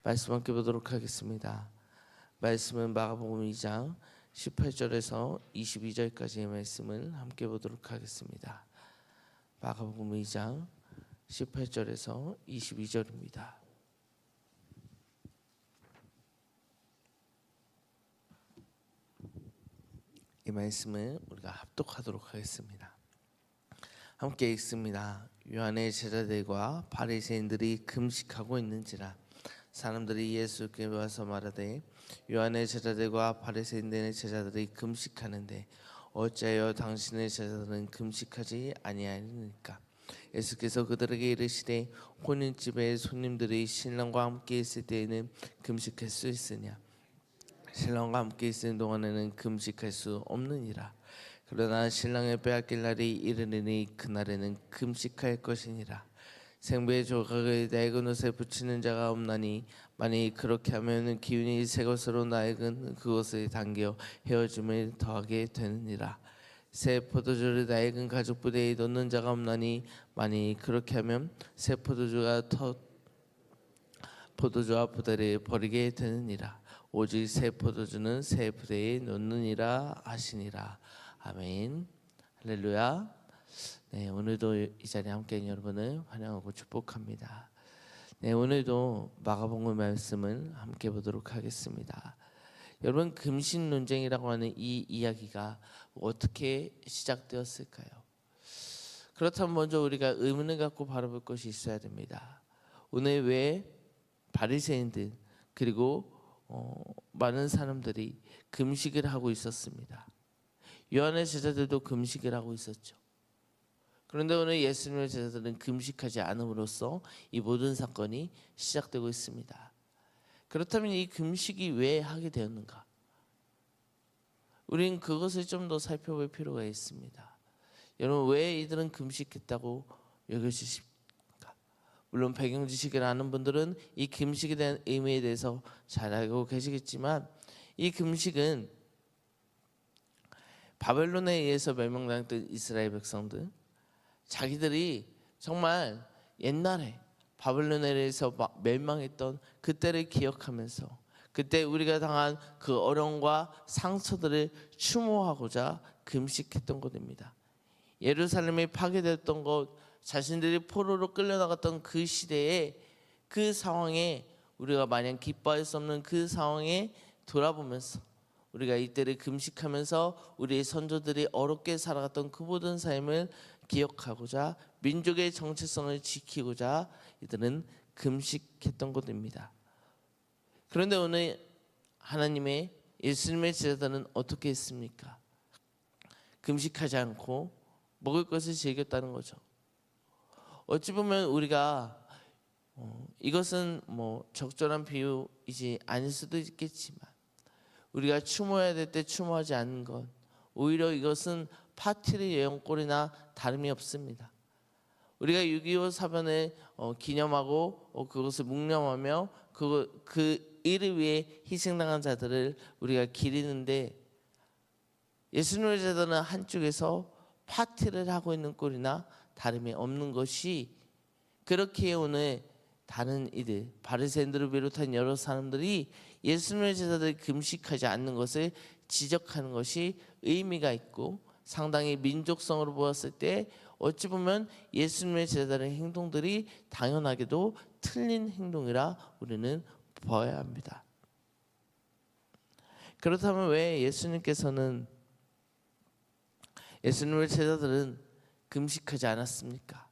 말씀 함께 보도록 하겠습니다. 말씀은 마가복음 2장 18절에서 22절까지의 말씀을 함께 보도록 하겠습니다. 마가복음 2장 18절에서 22절입니다. 이 말씀을 우리가 합독하도록 하겠습니다. 함께 읽습니다. 요한의 제자들과 바리새인들이 금식하고 있는지라 사람들이 예수께 와서 말하되 요한의 제자들과 바리새인들의 제자들이 금식하는데 어찌하여 당신의 제자들은 금식하지 아니하니까? 예수께서 그들에게 이르시되 혼인집에 손님들이 신랑과 함께 있을 때에는 금식할 수 있으냐? 신랑과 함께 있는 동안에는 금식할 수 없느니라. 그러나 신랑을 빼앗길 날이 이르리니 그날에는 금식할 것이니라. 생배의 조각을 낡은 옷에 붙이는 자가 없나니 만일 그렇게 하면 기운이 새 것으로 낡은 그것을 당겨 헤어짐을 더하게 되느니라. 새 포도주를 낡은 가죽 부대에 넣는 자가 없나니 만일 그렇게 하면 새 포도주와 부대를 버리게 되느니라. 오직 새 포도주는 새 부대에 넣느니라 하시니라. 아멘. 할렐루야. 네, 오늘도 이 자리에 함께한 여러분을 환영하고 축복합니다. 네, 오늘도 마가복음 말씀을 함께 보도록 하겠습니다. 여러분, 금식 논쟁이라고 하는 이 이야기가 어떻게 시작되었을까요? 그렇다면 먼저 우리가 의문을 갖고 바라볼 것이 있어야 됩니다. 오늘 왜 바리새인들 그리고 많은 사람들이 금식을 하고 있었습니다. 요한의 제자들도 금식을 하고 있었죠. 그런데 오늘 예수님의 제자들은 금식하지 않음으로써 이 모든 사건이 시작되고 있습니다. 그렇다면 이 금식이 왜 하게 되었는가? 우리는 그것을 좀 더 살펴볼 필요가 있습니다. 여러분, 왜 이들은 금식했다고 여겨지십니까? 물론 배경 지식을 아는 분들은 이 금식에 대한 의미에 대해서 잘 알고 계시겠지만 이 금식은 바벨론에 의해서 멸망당했던 이스라엘 백성들, 자기들이 정말 옛날에 바벨론에 의해서 멸망했던 그때를 기억하면서 그때 우리가 당한 그 어려움과 상처들을 추모하고자 금식했던 것입니다. 예루살렘이 파괴됐던 것, 자신들이 포로로 끌려나갔던 그 시대에 그 상황에 우리가 마냥 기뻐할 수 없는 그 상황에 돌아보면서 우리가 이때를 금식하면서 우리의 선조들이 어렵게 살아갔던 그 모든 삶을 기억하고자 민족의 정체성을 지키고자 이들은 금식했던 것입니다. 그런데 오늘 하나님의 예수님의 제자들은 어떻게 했습니까? 금식하지 않고 먹을 것을 즐겼다는 거죠. 어찌 보면 우리가 이것은 적절한 비유이지 아닐 수도 있겠지만 우리가 추모해야 될 때 추모하지 않는 것, 오히려 이것은 파티의 영꼴이나 다름이 없습니다. 우리가 6.25 사변을 기념하고 그것을 묵념하며 그 일을 위해 희생당한 자들을 우리가 기리는데 예수님의 제자들은 한쪽에서 파티를 하고 있는 꼴이나 다름이 없는 것이 그렇게 오늘 다른 이들 바리새인들을 비롯한 여러 사람들이 예수님의 제자들이 금식하지 않는 것을 지적하는 것이 의미가 있고 상당히 민족성으로 보았을 때 어찌 보면 예수님의 제자들의 행동들이 당연하게도 틀린 행동이라 우리는 보아야 합니다. 그렇다면 왜 예수님의 제자들은 금식하지 않았습니까?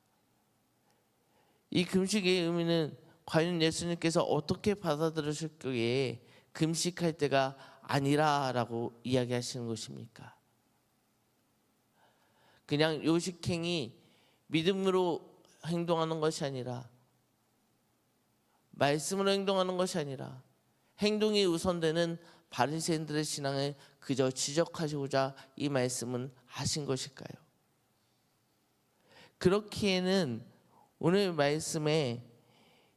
이 금식의 의미는 과연 예수님께서 어떻게 받아들으셨기에 금식할 때가 아니라라고 이야기하시는 것입니까? 그냥 요식행위, 믿음으로 행동하는 것이 아니라 말씀으로 행동하는 것이 아니라 행동이 우선되는 바리새인들의 신앙을 그저 지적하시고자 이 말씀은 하신 것일까요? 그렇기에는 오늘 말씀에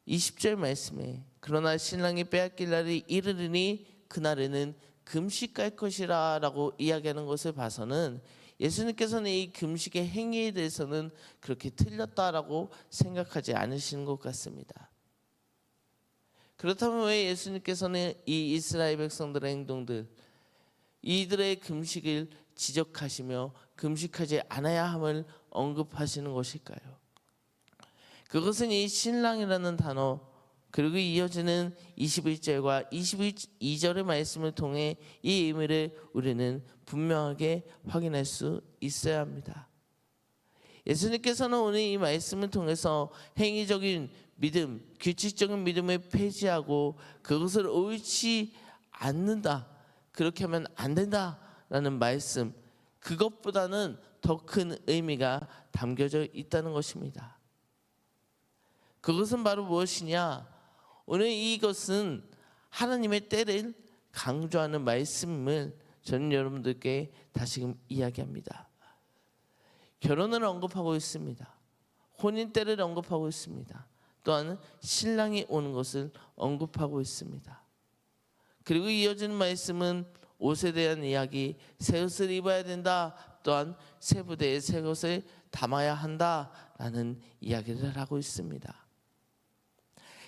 20절 말씀에 그러나 신랑이 빼앗길 날이 이르리니 그날에는 금식할 것이라 라고 이야기하는 것을 봐서는 예수님께서는 이 금식의 행위에 대해서는 그렇게 틀렸다라고 생각하지 않으시는 것 같습니다. 그렇다면 왜 예수님께서는 이 이스라엘 백성들의 행동들, 이들의 금식을 지적하시며 금식하지 않아야 함을 언급하시는 것일까요? 그것은 이 신랑이라는 단어, 그리고 이어지는 21절과 22절의 말씀을 통해 이 의미를 우리는 분명하게 확인할 수 있어야 합니다. 예수님께서는 오늘 이 말씀을 통해서 행위적인 믿음, 규칙적인 믿음을 폐지하고 그것을 옳지 않는다, 그렇게 하면 안 된다라는 말씀, 그것보다는 더 큰 의미가 담겨져 있다는 것입니다. 그것은 바로 무엇이냐? 오늘 이것은 하나님의 때를 강조하는 말씀을 저는 여러분들께 다시금 이야기합니다. 결혼을 언급하고 있습니다. 혼인 때를 언급하고 있습니다. 또한 신랑이 오는 것을 언급하고 있습니다. 그리고 이어지는 말씀은 옷에 대한 이야기, 새 옷을 입어야 된다, 또한 새 부대에 새 옷을 담아야 한다라는 이야기를 하고 있습니다.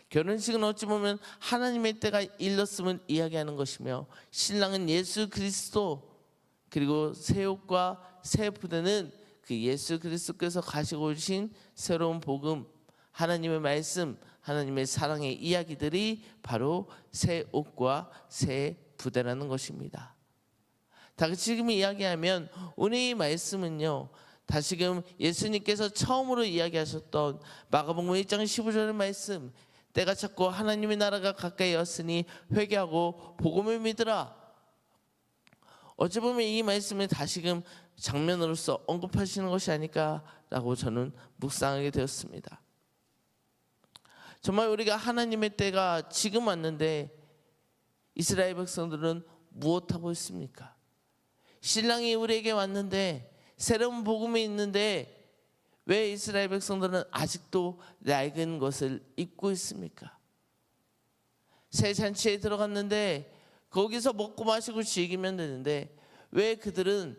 결혼식은 어찌 보면 하나님의 때가 일렀음을 이야기하는 것이며, 신랑은 예수 그리스도, 그리고 새 옷과 새 부대는 그 예수 그리스도께서 가지고 오신 새로운 복음, 하나님의 말씀, 하나님의 사랑의 이야기들이 바로 새 옷과 새 부대라는 것입니다. 다시금 이야기하면 오늘 이 말씀은요, 다시금 예수님께서 처음으로 이야기하셨던 마가복음 1장 15절의 말씀, 때가 찼고 하나님의 나라가 가까이 왔으니 회개하고 복음을 믿으라. 어찌 보면 이 말씀을 다시금 장면으로서 언급하시는 것이 아닐까라고 저는 묵상하게 되었습니다. 정말 우리가 하나님의 때가 지금 왔는데 이스라엘 백성들은 무엇하고 있습니까? 신랑이 우리에게 왔는데, 새로운 복음이 있는데 왜 이스라엘 백성들은 아직도 낡은 것을 입고 있습니까? 새 잔치에 들어갔는데 거기서 먹고 마시고 즐기면 되는데 왜 그들은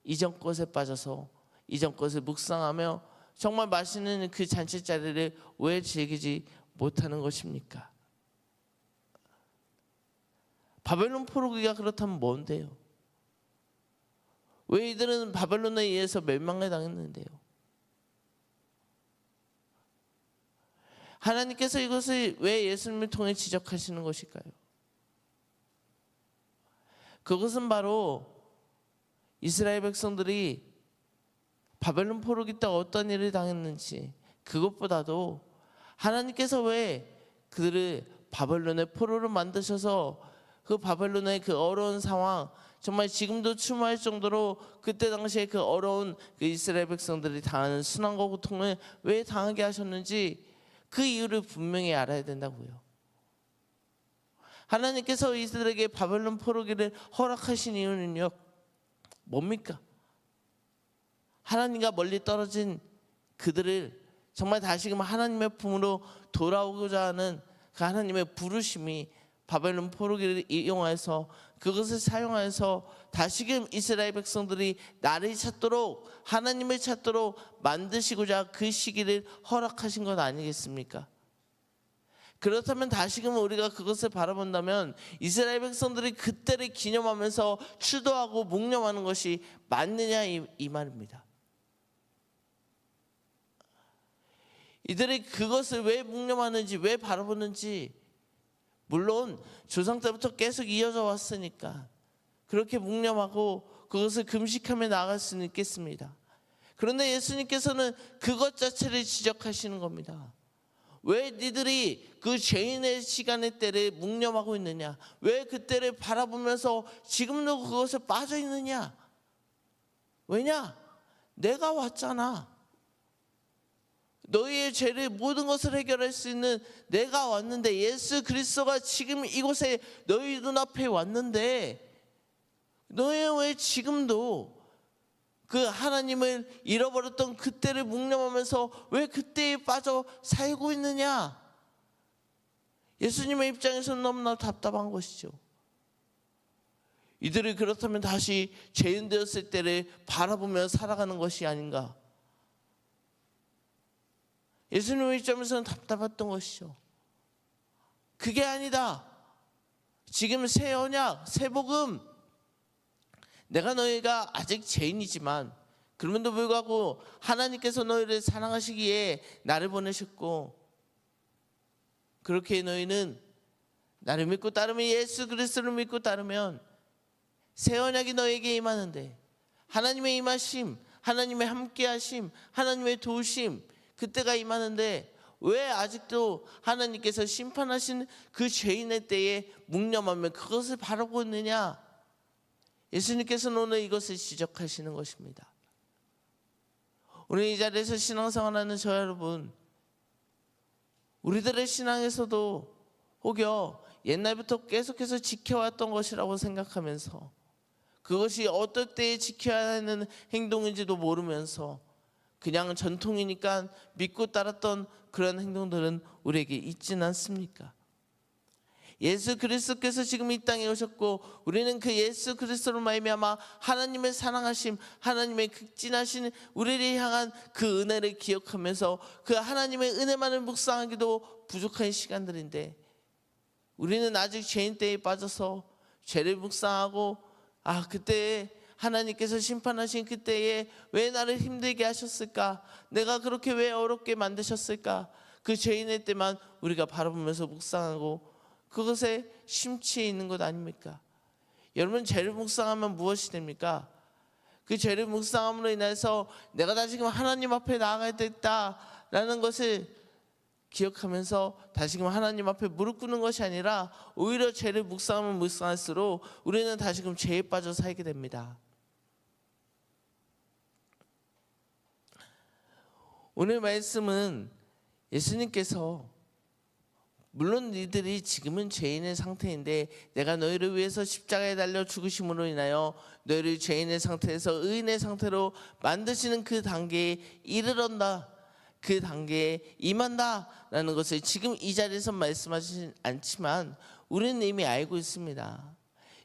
이전 것에 빠져서 이전 것을 묵상하며 정말 맛있는 그 잔치 자리를 왜 즐기지 못하는 것입니까? 바벨론 포로기가 그렇다면 뭔데요? 왜 이들은 바벨론에 의해서 멸망에 당했는데요? 하나님께서 이것을 왜 예수님을 통해 지적하시는 것일까요? 그것은 바로 이스라엘 백성들이 바벨론 포로기 때 어떤 일을 당했는지, 그것보다도 하나님께서 왜 그들을 바벨론의 포로로 만드셔서 그 바벨론의 그 어려운 상황, 정말 지금도 추모할 정도로 그때 당시에 그 어려운 그 이스라엘 백성들이 당하는 순환과 고통을 왜 당하게 하셨는지 그 이유를 분명히 알아야 된다고요. 하나님께서 이들에게 바벨론 포로기를 허락하신 이유는요, 뭡니까? 하나님과 멀리 떨어진 그들을 정말 다시금 하나님의 품으로 돌아오고자 하는 그 하나님의 부르심이 바벨론 포로기를 이용해서, 그것을 사용해서 다시금 이스라엘 백성들이 나를 찾도록, 하나님을 찾도록 만드시고자 그 시기를 허락하신 것 아니겠습니까? 그렇다면 다시금 우리가 그것을 바라본다면 이스라엘 백성들이 그때를 기념하면서 추도하고 묵념하는 것이 맞느냐, 이 말입니다. 이들이 그것을 왜 묵념하는지, 왜 바라보는지, 물론 조상 때부터 계속 이어져 왔으니까 그렇게 묵념하고 그것을 금식하며 나아갈 수는 있겠습니다. 그런데 예수님께서는 그것 자체를 지적하시는 겁니다. 왜 니들이 그 죄인의 시간의 때를 묵념하고 있느냐? 왜 그때를 바라보면서 지금도 그것에 빠져 있느냐? 왜냐? 내가 왔잖아. 너희의 죄를 모든 것을 해결할 수 있는 내가 왔는데, 예수 그리스도가 지금 이곳에 너희 눈앞에 왔는데 너희 왜 지금도 그 하나님을 잃어버렸던 그때를 묵념하면서 왜 그때에 빠져 살고 있느냐? 예수님의 입장에서는 너무나 답답한 것이죠. 이들이 그렇다면 다시 죄인 되었을 때를 바라보며 살아가는 것이 아닌가? 예수님의 입장에서는 답답했던 것이죠. 그게 아니다. 지금 새 언약, 새 복음, 내가 너희가 아직 죄인이지만 그럼에도 불구하고 하나님께서 너희를 사랑하시기에 나를 보내셨고, 그렇게 너희는 나를 믿고 따르면, 예수 그리스도를 믿고 따르면 새 언약이 너에게 임하는데, 하나님의 임하심, 하나님의 함께하심, 하나님의 도우심, 그때가 임하는데 왜 아직도 하나님께서 심판하신 그 죄인의 때에 묵념하며 그것을 바라고 있느냐? 예수님께서는 오늘 이것을 지적하시는 것입니다. 오늘 이 자리에서 신앙생활하는 저 여러분, 우리들의 신앙에서도 혹여 옛날부터 계속해서 지켜왔던 것이라고 생각하면서, 그것이 어떨 때에 지켜야 하는 행동인지도 모르면서 그냥 전통이니까 믿고 따랐던 그런 행동들은 우리에게 있지는 않습니까? 예수 그리스도께서 지금 이 땅에 오셨고, 우리는 그 예수 그리스도로 말미암아 하나님의 사랑하심, 하나님의 극진하신 우리를 향한 그 은혜를 기억하면서 그 하나님의 은혜만을 묵상하기도 부족한 시간들인데, 우리는 아직 죄인 때에 빠져서 죄를 묵상하고, 그때 하나님께서 심판하신 그때에 왜 나를 힘들게 하셨을까? 내가 그렇게 왜 어렵게 만드셨을까? 그 죄인의 때만 우리가 바라보면서 묵상하고 그것에 심취해 있는 것 아닙니까? 여러분, 죄를 묵상하면 무엇이 됩니까? 그 죄를 묵상함으로 인해서 내가 다시금 하나님 앞에 나아가야 되겠다라는 것을 기억하면서 다시금 하나님 앞에 무릎 꿇는 것이 아니라, 오히려 죄를 묵상하면 묵상할수록 우리는 다시금 죄에 빠져 살게 됩니다. 오늘 말씀은 예수님께서, 물론 너희들이 지금은 죄인의 상태인데 내가 너희를 위해서 십자가에 달려 죽으심으로 인하여 너희를 죄인의 상태에서 의인의 상태로 만드시는 그 단계에 이르렀다, 그 단계에 임한다 라는 것을 지금 이 자리에서 말씀하시진 않지만 우리는 이미 알고 있습니다.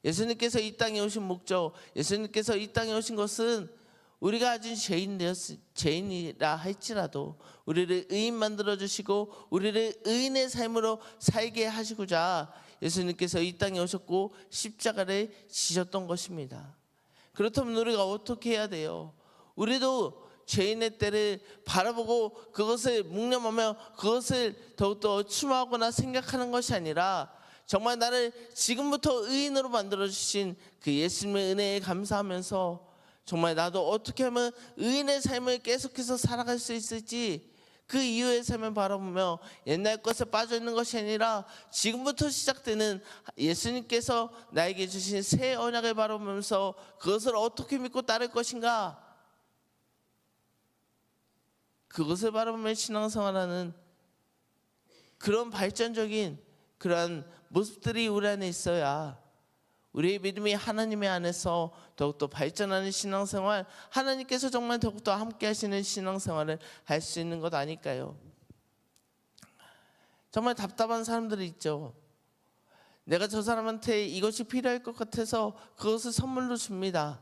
예수님께서 이 땅에 오신 목적, 예수님께서 이 땅에 오신 것은 우리가 아직 죄인이라 할지라도 우리를 의인 만들어 주시고 우리를 의인의 삶으로 살게 하시고자 예수님께서 이 땅에 오셨고 십자가를 지셨던 것입니다. 그렇다면 우리가 어떻게 해야 돼요? 우리도 죄인의 때를 바라보고 그것을 묵념하며 그것을 더욱더 추모하거나 생각하는 것이 아니라, 정말 나를 지금부터 의인으로 만들어 주신 그 예수님의 은혜에 감사하면서 정말 나도 어떻게 하면 의인의 삶을 계속해서 살아갈 수 있을지, 그 이후의 삶을 바라보며 옛날 것에 빠져 있는 것이 아니라 지금부터 시작되는 예수님께서 나에게 주신 새 언약을 바라보면서 그것을 어떻게 믿고 따를 것인가, 그것을 바라보며 신앙생활하는 그런 발전적인 그러한 모습들이 우리 안에 있어야 우리의 믿음이 하나님의 안에서 더욱더 발전하는 신앙생활, 하나님께서 정말 더욱더 함께 하시는 신앙생활을 할 수 있는 것 아닐까요? 정말 답답한 사람들이 있죠. 내가 저 사람한테 이것이 필요할 것 같아서 그것을 선물로 줍니다.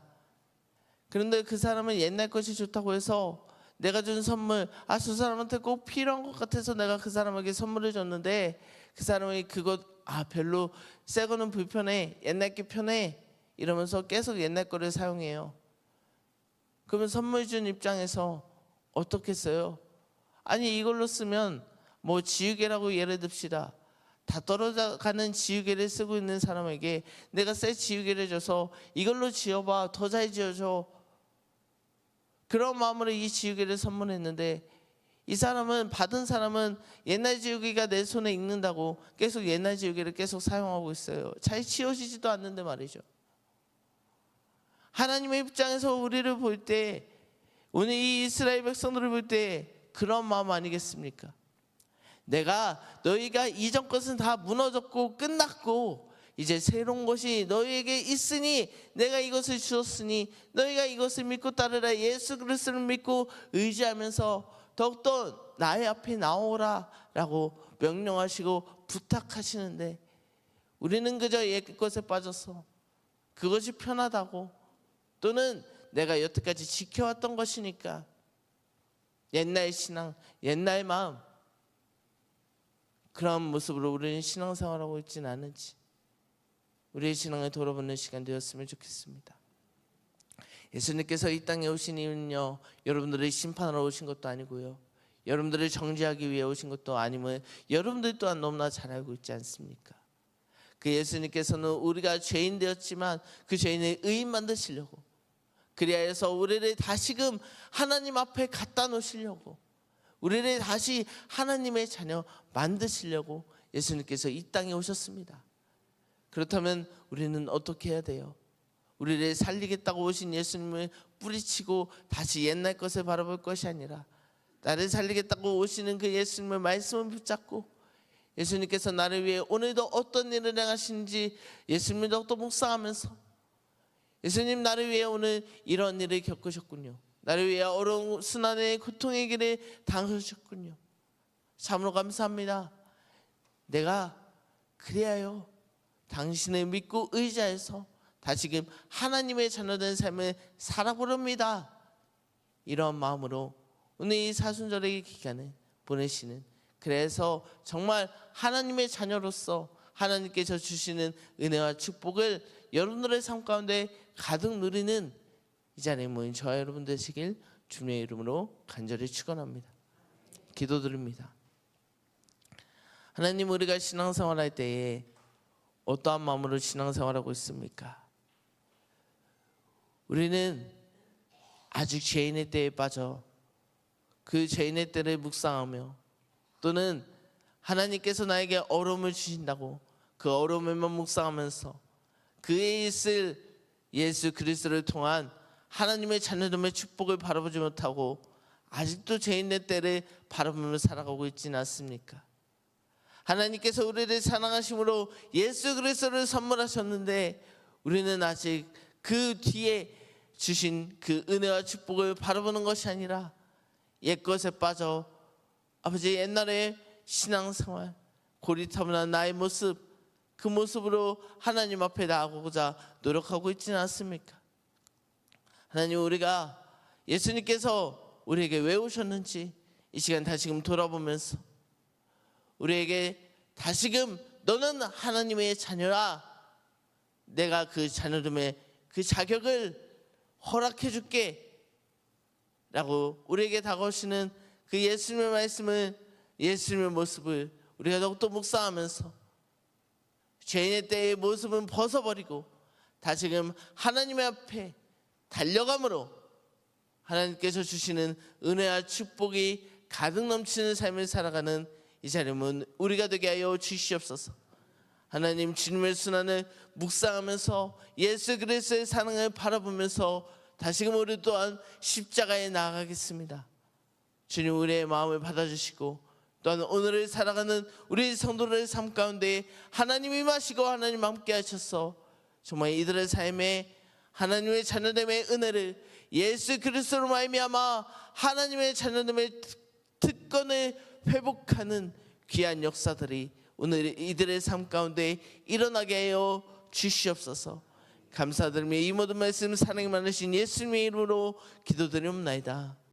그런데 그 사람은 옛날 것이 좋다고 해서 내가 준 선물, 저 사람한테 꼭 필요한 것 같아서 내가 그 사람에게 선물을 줬는데 그 사람이 그것 별로 새 거는 불편해, 옛날 게 편해 이러면서 계속 옛날 거를 사용해요. 그러면 선물 준 입장에서 어떻겠어요? 아니, 이걸로 쓰면 뭐 지우개라고 예를 듭시다. 다 떨어져가는 지우개를 쓰고 있는 사람에게 내가 새 지우개를 줘서 이걸로 지워봐, 더 잘 지워줘, 그런 마음으로 이 지우개를 선물했는데, 이 사람은, 받은 사람은 옛날 지우개가 내 손에 익는다고 계속 옛날 지우개를 계속 사용하고 있어요. 잘 지워지지도 않는데 말이죠. 하나님의 입장에서 우리를 볼 때, 오늘 이 이스라엘 백성들을 볼 때 그런 마음 아니겠습니까? 너희가 이전 것은 다 무너졌고 끝났고 이제 새로운 것이 너희에게 있으니 내가 이것을 주었으니 너희가 이것을 믿고 따르라. 예수 그리스도를 믿고 의지하면서 더욱더 나의 앞에 나오라 라고 명령하시고 부탁하시는데, 우리는 그저 옛 것에 빠져서 그것이 편하다고, 또는 내가 여태까지 지켜왔던 것이니까 옛날 신앙, 옛날 마음, 그런 모습으로 우리는 신앙생활하고 있지는 않은지 우리의 신앙을 돌아보는 시간 되었으면 좋겠습니다. 예수님께서 이 땅에 오신 이유는요, 여러분들의 심판하러 오신 것도 아니고요, 여러분들을 정죄하기 위해 오신 것도 아니면 여러분들 또한 너무나 잘 알고 있지 않습니까? 그 예수님께서는 우리가 죄인 되었지만 그 죄인의 의인 만드시려고, 그리하여서 우리를 다시금 하나님 앞에 갖다 놓으시려고, 우리를 다시 하나님의 자녀 만드시려고 예수님께서 이 땅에 오셨습니다. 그렇다면 우리는 어떻게 해야 돼요? 우리를 살리겠다고 오신 예수님을 뿌리치고 다시 옛날 것을 바라볼 것이 아니라, 나를 살리겠다고 오시는 그 예수님의 말씀을 붙잡고 예수님께서 나를 위해 오늘도 어떤 일을 행하시는지 예수님을 더욱더 묵상하면서, 예수님 나를 위해 오늘 이런 일을 겪으셨군요, 나를 위해 어려운 순환의 고통의 길을 당하셨군요, 참으로 감사합니다. 내가 그리하여 당신을 믿고 의지해서 다시금 하나님의 자녀된 삶을 살아보렵니다. 이런 마음으로 오늘 이 사순절의 기간을 보내시는, 그래서 정말 하나님의 자녀로서 하나님께서 주시는 은혜와 축복을 여러분들의 삶 가운데 가득 누리는 이 자리에 모인 저와 여러분 되시길 주님의 이름으로 간절히 축원합니다. 기도드립니다. 하나님, 우리가 신앙생활할 때에 어떠한 마음으로 신앙생활하고 있습니까? 우리는 아직 죄인의 때에 빠져 그 죄인의 때를 묵상하며, 또는 하나님께서 나에게 어려움을 주신다고 그 어려움에만 묵상하면서 그의 있을 예수 그리스도를 통한 하나님의 자녀됨의 축복을 바라보지 못하고 아직도 죄인의 때를 바라보며 살아가고 있지는 않습니까? 하나님께서 우리를 사랑하심으로 예수 그리스도를 선물하셨는데 우리는 아직 그 뒤에 주신 그 은혜와 축복을 바라보는 것이 아니라 옛것에 빠져 아버지 옛날의 신앙생활, 고리타분한 나의 모습, 그 모습으로 하나님 앞에 나아가고자 노력하고 있지는 않습니까? 하나님, 우리가 예수님께서 우리에게 왜 오셨는지 이 시간 다시금 돌아보면서 우리에게 다시금 너는 하나님의 자녀라, 내가 그 자녀됨의 그 자격을 허락해 줄게 라고 우리에게 다가오시는 그 예수님의 말씀을, 예수님의 모습을 우리가 더욱더 묵상하면서 죄인의 때의 모습은 벗어버리고 다시금 하나님의 앞에 달려감으로 하나님께서 주시는 은혜와 축복이 가득 넘치는 삶을 살아가는 이 자리는 우리가 되게 하여 주시옵소서. 하나님, 주님의 순환을 묵상하면서 예수 그리스도의 사랑을 바라보면서 다시금 우리 또한 십자가에 나아가겠습니다. 주님, 우리의 마음을 받아주시고 또한 오늘을 살아가는 우리 성도들의 삶 가운데 하나님이 임하시고 하나님 함께 하셔서 정말 이들의 삶에 하나님의 자녀됨의 은혜를 예수 그리스도로 말미암아 하나님의 자녀됨의 특권을 회복하는 귀한 역사들이 오늘 이들의 삶 가운데 일어나게 하여 주시옵소서. 감사드리며 이 모든 말씀 사랑이 많으신 예수님의 이름으로 기도드리옵나이다.